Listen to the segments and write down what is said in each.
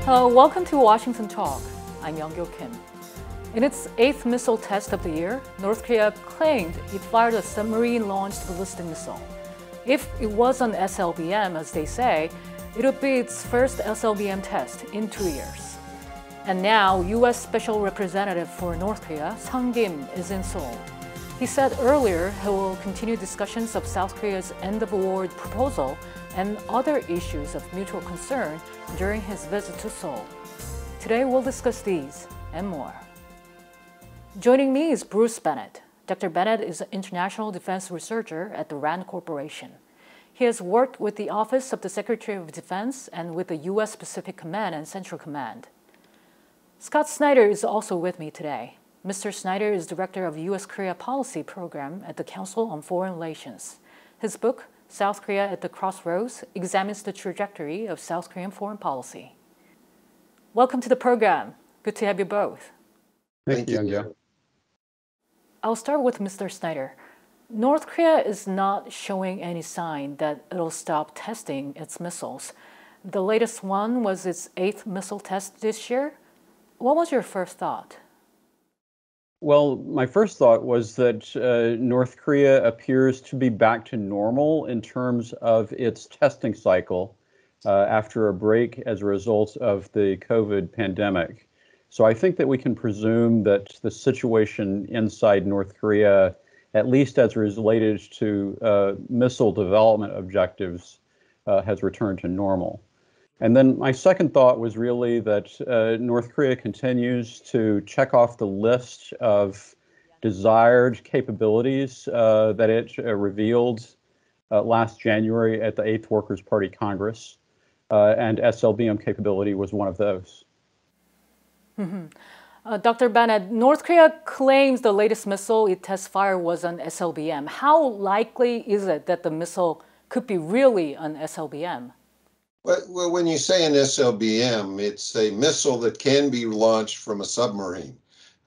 Welcome to Washington Talk. I'm Young-Gyo Kim. In its 8th missile test of the year, North Korea claimed it fired a submarine-launched ballistic missile. If it was an Slbm, as they say, it would be its first Slbm test in 2 years. And now, U.S. Special Representative for North Korea, Sung-Kim, is in Seoul. He said earlier he will continue discussions of South Korea's end-of-war proposal and other issues of mutual concern during his visit to Seoul. Today we'll discuss these and more. Joining me is Bruce Bennett. Dr. Bennett is an international defense researcher at the RAND Corporation. He has worked with the Office of the Secretary of Defense and with the U.S. Pacific Command and Central Command. Scott Snyder is also with me today. Mr. Snyder is Director of the U.S.-Korea Policy Program at the Council on Foreign Relations. His book, South Korea at the Crossroads, examines the trajectory of South Korean foreign policy. Welcome to the program. Good to have you both. Thank you. I'll start with Mr. Snyder. North Korea is not showing any sign that it'll stop testing its missiles. The latest one was its 8th missile test this year. What was your first thought? Well, my first thought was that North Korea appears to be back to normal in terms of its testing cycle after a break as a result of the COVID pandemic. So I think that we can presume that the situation inside North Korea, at least as related to missile development objectives, has returned to normal. And then my second thought was really that North Korea continues to check off the list of desired capabilities that it revealed last January at the 8th Workers' Party Congress, and Slbm capability was one of those. Dr. Bennett, North Korea claims the latest missile it test fired was an Slbm. How likely is it that the missile could be really an Slbm? Well, when you say an SLBM, it's a missile that can be launched from a submarine.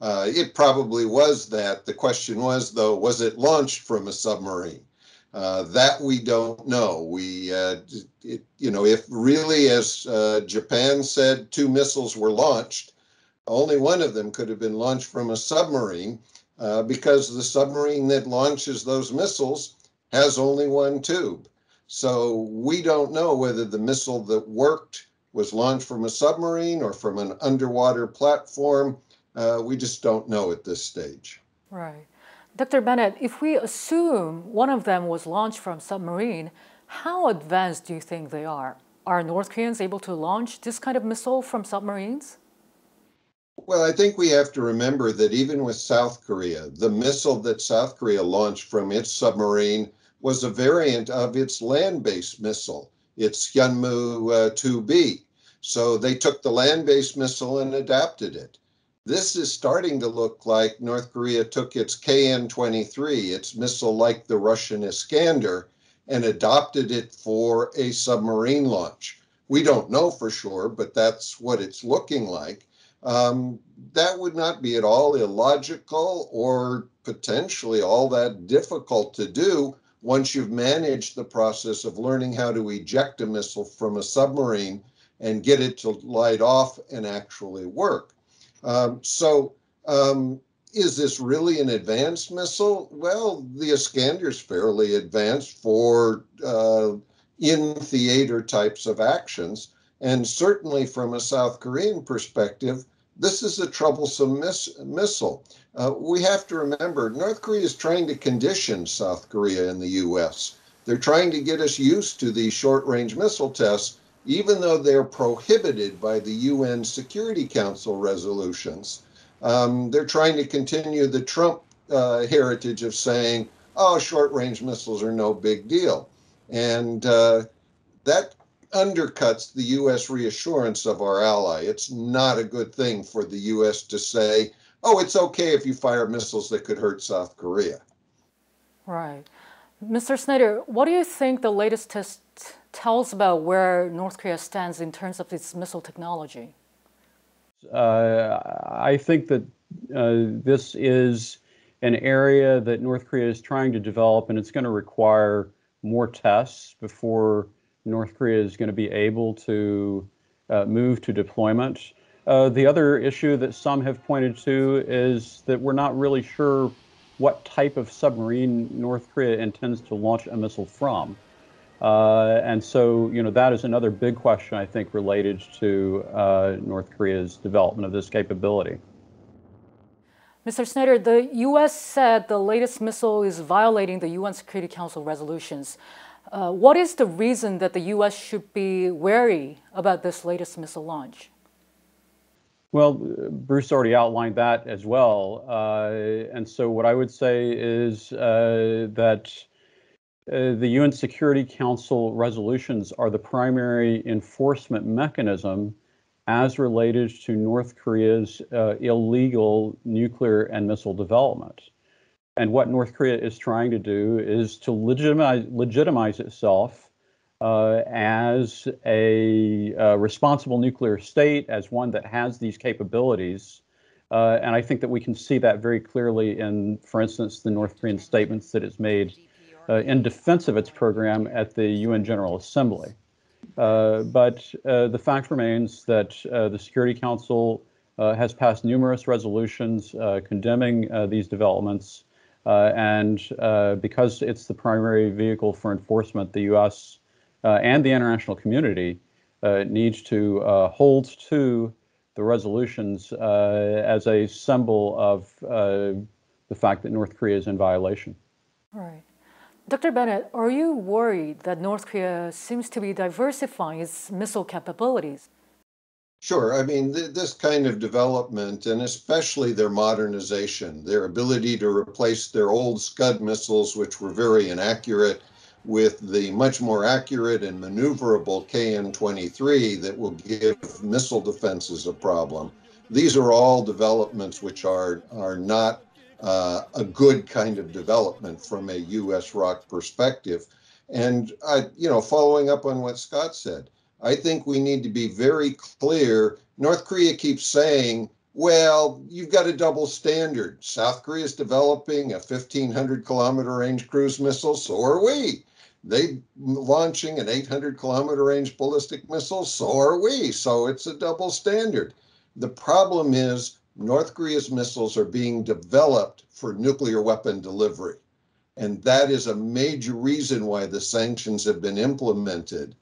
It probably was that. The question was, though, was it launched from a submarine? That we don't know. If really, as Japan said, 2 missiles were launched, only one of them could have been launched from a submarine because the submarine that launches those missiles has only one tube. So we don't know whether the missile that worked was launched from a submarine or from an underwater platform. We just don't know at this stage. Right. Dr. Bennett, if we assume one of them was launched from submarine, how advanced do you think they are? Are North Koreans able to launch this kind of missile from submarines? Well, I think we have to remember that even with South Korea, the missile that South Korea launched from its submarine was a variant of its land-based missile, its Hyunmoo 2B. So they took the land-based missile and adapted it. This is starting to look like North Korea took its KN-23, its missile like the Russian Iskander, and adopted it for a submarine launch. We don't know for sure, but that's what it's looking like. That would not be at all illogical or potentially all that difficult to do once you've managed the process of learning how to eject a missile from a submarine and get it to light off and actually work. Is this really an advanced missile? Well, the Iskander's fairly advanced for in-theater types of actions. And certainly from a South Korean perspective, this is a troublesome missile. We have to remember, North Korea is trying to condition South Korea and the U.S. They're trying to get us used to these short-range missile tests, even though they're prohibited by the UN Security Council resolutions. They're trying to continue the Trump heritage of saying, oh, short-range missiles are no big deal. And that undercuts the U.S. reassurance of our ally. It's not a good thing for the U.S. to say, oh, it's okay if you fire missiles that could hurt South Korea. Right. Mr. Snyder, what do you think the latest test tells about where North Korea stands in terms of its missile technology? I think that this is an area that North Korea is trying to develop, and it's going to require more tests before North Korea is going to be able to move to deployment. The other issue that some have pointed to is that we're not really sure what type of submarine North Korea intends to launch a missile from. And so, that is another big question, I think, related to North Korea's development of this capability. Mr. Snyder, the U.S. said the latest missile is violating the UN Security Council resolutions. What is the reason that the U.S. should be wary about this latest missile launch? Well, Bruce already outlined that as well. And so what I would say is that the UN Security Council resolutions are the primary enforcement mechanism as related to North Korea's illegal nuclear and missile development. And what North Korea is trying to do is to legitimize itself as a responsible nuclear state, as one that has these capabilities. And I think that we can see that very clearly in, for instance, the North Korean statements that it's made in defense of its program at the UN General Assembly. But the fact remains that the Security Council has passed numerous resolutions condemning these developments. And because it's the primary vehicle for enforcement, the U.S. And the international community needs to hold to the resolutions as a symbol of the fact that North Korea is in violation. Right. Dr. Bennett, are you worried that North Korea seems to be diversifying its missile capabilities? Sure. I mean, this kind of development, and especially their modernization, their ability to replace their old Scud missiles, which were very inaccurate, with the much more accurate and maneuverable KN-23 that will give missile defenses a problem. These are all developments which are not a good kind of development from a U.S. ROC perspective. And, following up on what Scott said, I think we need to be very clear. North Korea keeps saying, well, you've got a double standard. South Korea is developing a 1,500-kilometer range cruise missile, so are we. They launching an 800-kilometer range ballistic missile, so are we. So it's a double standard. The problem is North Korea's missiles are being developed for nuclear weapon delivery. And that is a major reason why the sanctions have been implemented.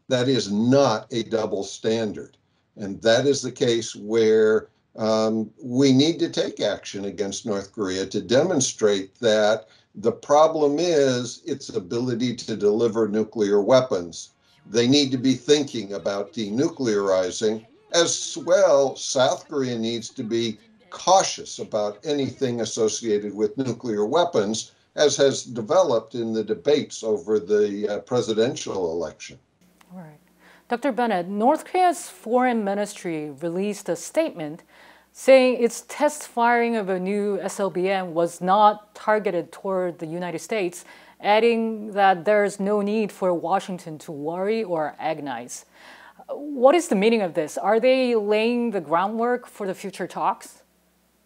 That is not a double standard. And that is the case where we need to take action against North Korea to demonstrate that the problem is its ability to deliver nuclear weapons. They need to be thinking about denuclearizing. As well, South Korea needs to be cautious about anything associated with nuclear weapons, as has developed in the debates over the presidential election. All right. Dr. Bennett, North Korea's foreign ministry released a statement saying its test firing of a new Slbm was not targeted toward the United States, adding that there's no need for Washington to worry or agonize. What is the meaning of this? Are they laying the groundwork for the future talks?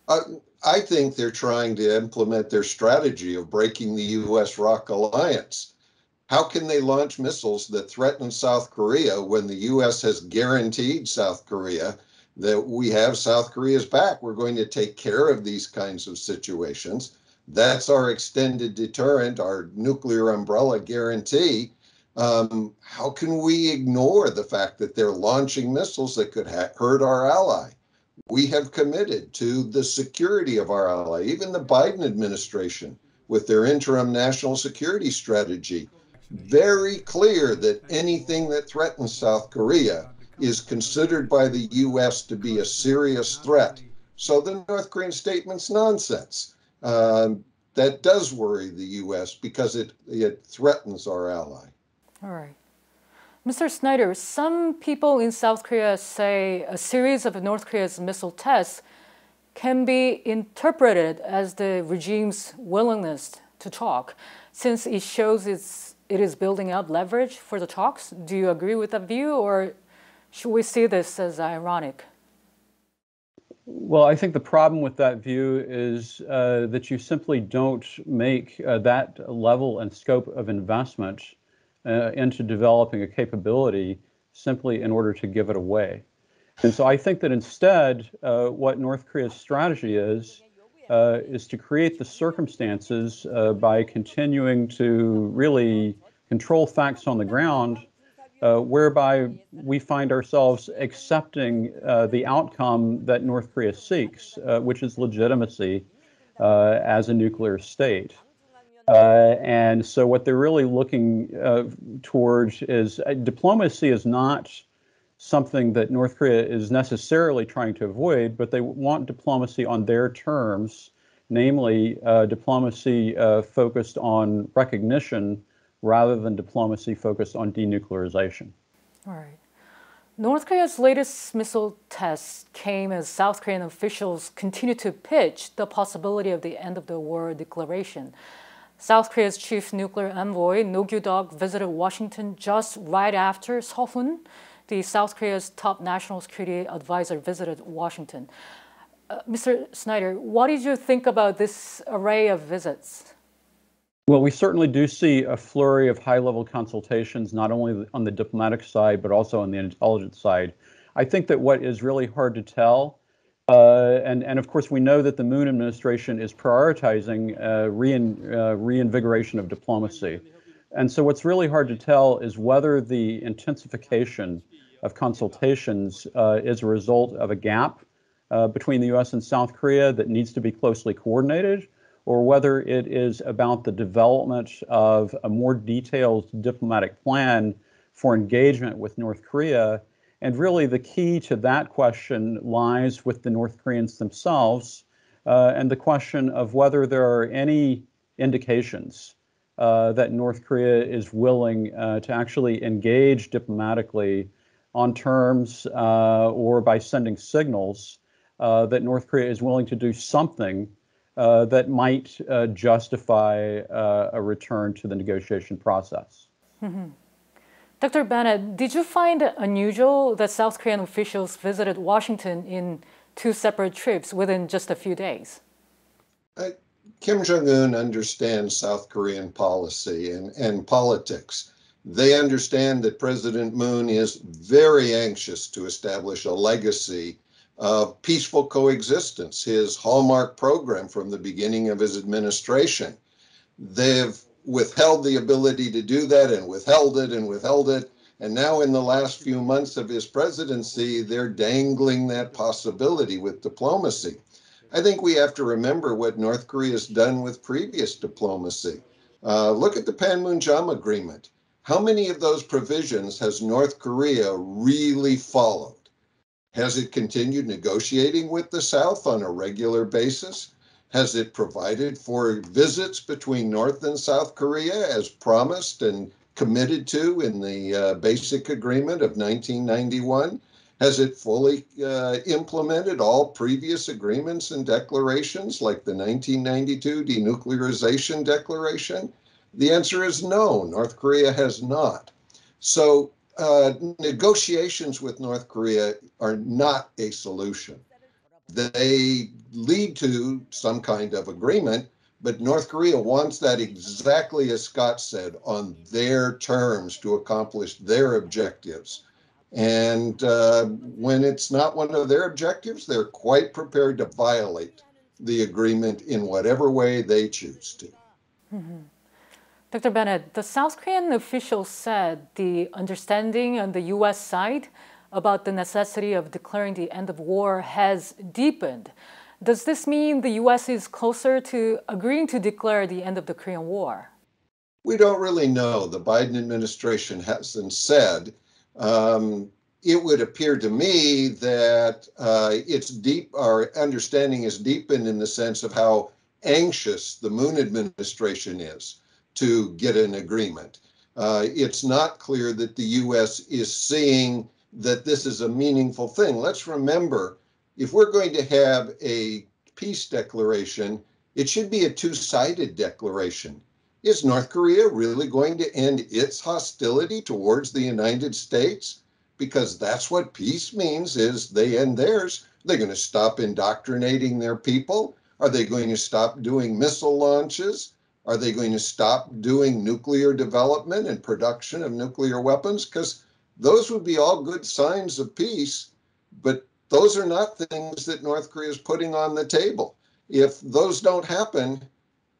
I think they're trying to implement their strategy of breaking the U.S. ROC alliance. How can they launch missiles that threaten South Korea when the U.S. has guaranteed South Korea that we have South Korea's back? We're going to take care of these kinds of situations. That's our extended deterrent, our nuclear umbrella guarantee. How can we ignore the fact that they're launching missiles that could hurt our ally? We have committed to the security of our ally. Even the Biden administration, with their interim national security strategy, very clear that anything that threatens South Korea is considered by the U.S. to be a serious threat. So the North Korean statement's nonsense. That does worry the U.S. because it threatens our ally. All right. Mr. Snyder, some people in South Korea say a series of North Korea's missile tests can be interpreted as the regime's willingness to talk, since it shows it is building up leverage for the talks. Do you agree with that view, or should we see this as ironic? Well, I think the problem with that view is that you simply don't make that level and scope of investment into developing a capability simply in order to give it away. And so I think that instead, what North Korea's strategy is to create the circumstances by continuing to really control facts on the ground, whereby we find ourselves accepting the outcome that North Korea seeks, which is legitimacy as a nuclear state. And so what they're really looking towards is diplomacy is not something that North Korea is necessarily trying to avoid, but they want diplomacy on their terms, namely diplomacy focused on recognition rather than diplomacy focused on denuclearization. All right. North Korea's latest missile tests came as South Korean officials continue to pitch the possibility of the end of the war declaration. South Korea's chief nuclear envoy, No Kyu-duk, visited Washington just right after Seo-hun, the South Korea's top national security advisor, visited Washington. Mr. Snyder, what did you think about this array of visits? Well, we certainly do see a flurry of high-level consultations, not only on the diplomatic side, but also on the intelligence side. I think that what is really hard to tell, and of course we know that the Moon administration is prioritizing reinvigoration of diplomacy. And so what's really hard to tell is whether the intensification of consultations is a result of a gap between the U.S. and South Korea that needs to be closely coordinated, or whether it is about the development of a more detailed diplomatic plan for engagement with North Korea. And really the key to that question lies with the North Koreans themselves, and the question of whether there are any indications that North Korea is willing to actually engage diplomatically on terms or by sending signals that North Korea is willing to do something that might justify a return to the negotiation process. Mm-hmm. Dr. Bennett, did you find it unusual that South Korean officials visited Washington in two separate trips within just a few days? Kim Jong-un understands South Korean policy and politics. They understand that President Moon is very anxious to establish a legacy of peaceful coexistence, his hallmark program from the beginning of his administration. They've withheld the ability to do that and withheld it and withheld it. And now in the last few months of his presidency, they're dangling that possibility with diplomacy. I think we have to remember what North Korea has done with previous diplomacy. Look at the Panmunjom Agreement. How many of those provisions has North Korea really followed? Has it continued negotiating with the South on a regular basis? Has it provided for visits between North and South Korea as promised and committed to in the Basic Agreement of 1991? Has it fully implemented all previous agreements and declarations like the 1992 Denuclearization Declaration? The answer is no, North Korea has not. So negotiations with North Korea are not a solution. They lead to some kind of agreement, but North Korea wants that exactly as Scott said, on their terms to accomplish their objectives. And when it's not one of their objectives, they're quite prepared to violate the agreement in whatever way they choose to. Mm-hmm. Dr. Bennett, the South Korean officials said the understanding on the U.S. side about the necessity of declaring the end of war has deepened. Does this mean the U.S. is closer to agreeing to declare the end of the Korean War? We don't really know. The Biden administration hasn't said. It would appear to me that our understanding is deepened in the sense of how anxious the Moon administration is to get an agreement. It's not clear that the U.S. is seeing that this is a meaningful thing. Let's remember, if we're going to have a peace declaration, it should be a two-sided declaration. Is North Korea really going to end its hostility towards the United States? Because that's what peace means, is they end theirs. They're going to stop indoctrinating their people. Are they going to stop doing missile launches? Are they going to stop doing nuclear development and production of nuclear weapons? Because those would be all good signs of peace, but those are not things that North Korea is putting on the table. If those don't happen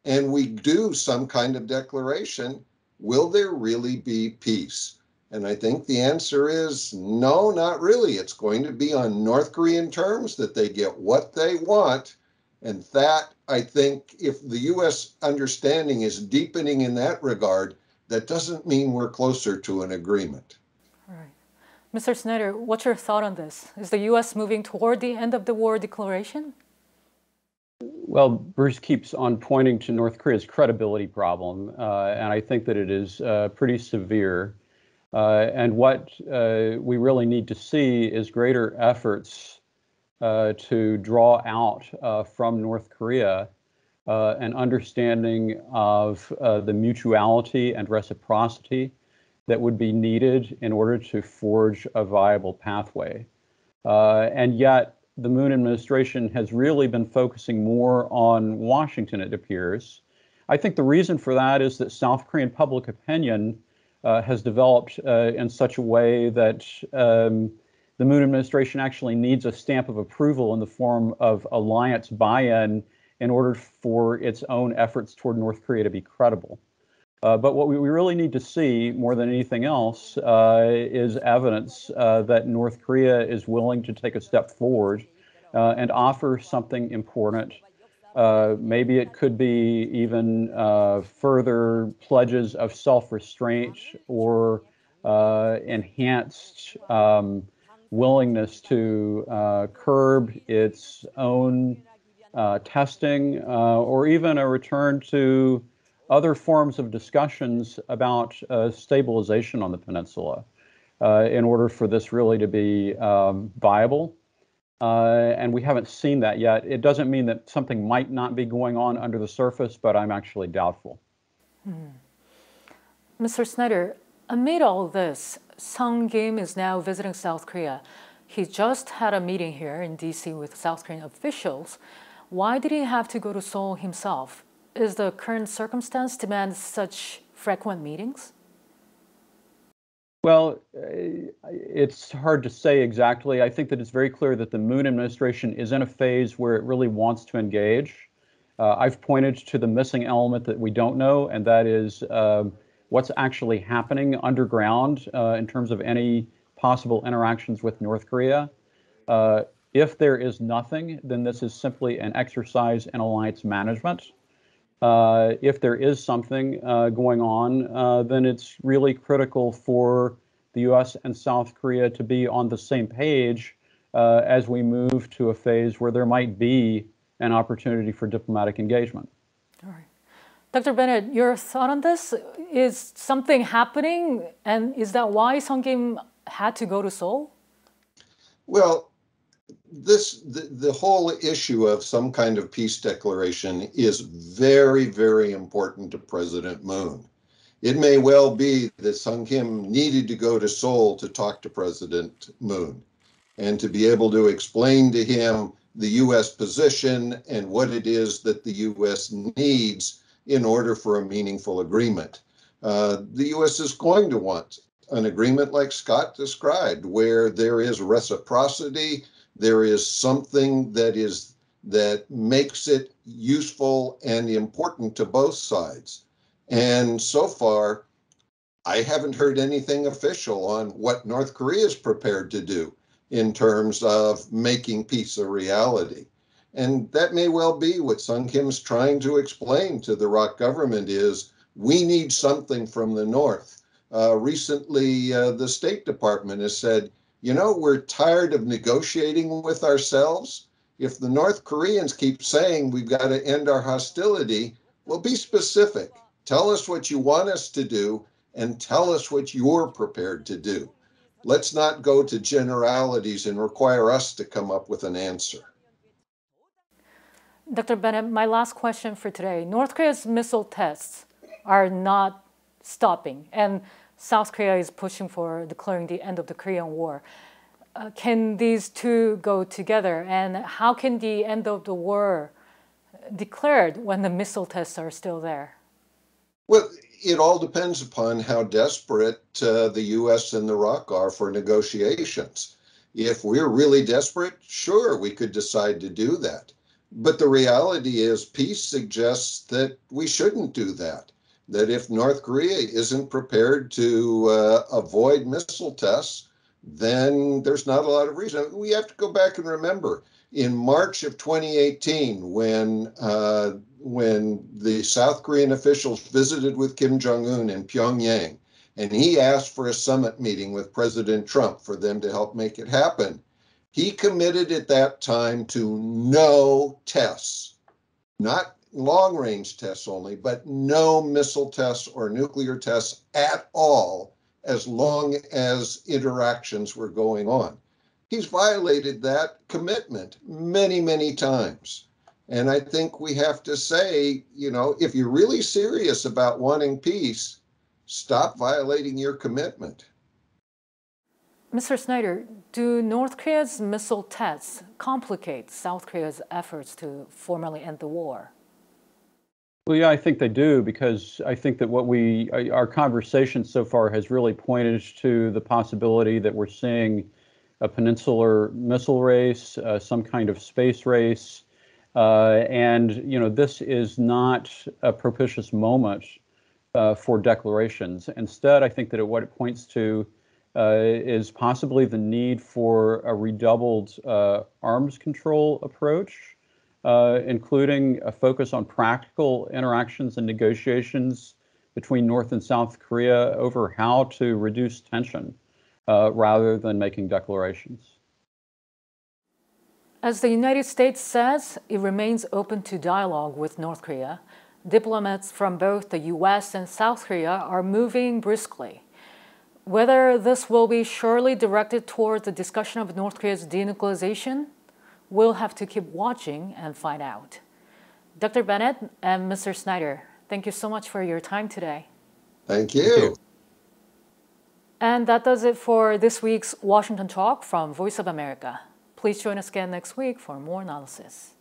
and we do some kind of declaration, will there really be peace? And I think the answer is no, not really. It's going to be on North Korean terms, that they get what they want. And that, I think, if the U.S. understanding is deepening in that regard, that doesn't mean we're closer to an agreement. All right. Mr. Snyder, what's your thought on this? Is the U.S. moving toward the end of the war declaration? Well, Bruce keeps on pointing to North Korea's credibility problem, and I think that it is pretty severe. And what we really need to see is greater efforts to draw out from North Korea an understanding of the mutuality and reciprocity that would be needed in order to forge a viable pathway. And yet, the Moon administration has really been focusing more on Washington, it appears. I think the reason for that is that South Korean public opinion has developed in such a way that the Moon administration actually needs a stamp of approval in the form of alliance buy-in in order for its own efforts toward North Korea to be credible. But what we really need to see more than anything else is evidence that North Korea is willing to take a step forward and offer something important. Maybe it could be even further pledges of self-restraint or enhanced willingness to curb its own testing, or even a return to other forms of discussions about stabilization on the peninsula in order for this really to be viable. And we haven't seen that yet. It doesn't mean that something might not be going on under the surface, but I'm actually doubtful. Mr. Snyder, amid all this, Sung Kim is now visiting South Korea. He just had a meeting here in D.C. with South Korean officials. Why did he have to go to Seoul himself? Is the current circumstance demand such frequent meetings? Well, it's hard to say exactly. I think that it's very clear that the Moon administration is in a phase where it really wants to engage. I've pointed to the missing element that we don't know, and that is what's actually happening underground in terms of any possible interactions with North Korea. If there is nothing, then this is simply an exercise in alliance management. If there is something going on, then it's really critical for the U.S. and South Korea to be on the same page as we move to a phase where there might be an opportunity for diplomatic engagement. All right. Dr. Bennett, your thought on this? Is something happening, and is that why Sung Kim had to go to Seoul? Well, the whole issue of some kind of peace declaration is very, very important to President Moon. It may well be that Sung Kim needed to go to Seoul to talk to President Moon and to be able to explain to him the U.S. position and what it is that the U.S. needs in order for a meaningful agreement. The U.S. is going to want an agreement like Scott described, where there is reciprocity, there is something that makes it useful and important to both sides. And so far, I haven't heard anything official on what North Korea is prepared to do in terms of making peace a reality. And that may well be what Sung Kim's trying to explain to the ROK government is, we need something from the North. Recently, the State Department has said, you know, we're tired of negotiating with ourselves. If the North Koreans keep saying we've got to end our hostility, well, be specific. Tell us what you want us to do and tell us what you're prepared to do. Let's not go to generalities and require us to come up with an answer. Dr. Bennett, my last question for today. North Korea's missile tests are not stopping, and South Korea is pushing for declaring the end of the Korean War. Can these two go together, and how can the end of the war declared when the missile tests are still there? Well, it all depends upon how desperate the U.S. and the ROC are for negotiations. If we're really desperate, sure, we could decide to do that. But the reality is peace suggests that we shouldn't do that. That if North Korea isn't prepared to avoid missile tests, then there's not a lot of reason. We have to go back and remember in March of 2018, when the South Korean officials visited with Kim Jong-un in Pyongyang, and he asked for a summit meeting with President Trump for them to help make it happen, he committed at that time to no tests, not long-range tests only, but no missile tests or nuclear tests at all, as long as interactions were going on. He's violated that commitment many, many times. And I think we have to say, if you're really serious about wanting peace, stop violating your commitment. Mr. Snyder, do North Korea's missile tests complicate South Korea's efforts to formally end the war? Well, yeah, I think they do, because I think that our conversation so far has really pointed to the possibility that we're seeing a peninsular missile race, some kind of space race, and this is not a propitious moment for declarations. Instead, I think that what it points to is possibly the need for a redoubled arms control approach, including a focus on practical interactions and negotiations between North and South Korea over how to reduce tension rather than making declarations. As the United States says, it remains open to dialogue with North Korea. Diplomats from both the U.S. and South Korea are moving briskly. Whether this will be surely directed toward the discussion of North Korea's denuclearization, we'll have to keep watching and find out. Dr. Bennett and Mr. Snyder, thank you so much for your time today. Thank you. And that does it for this week's Washington Talk from Voice of America. Please join us again next week for more analysis.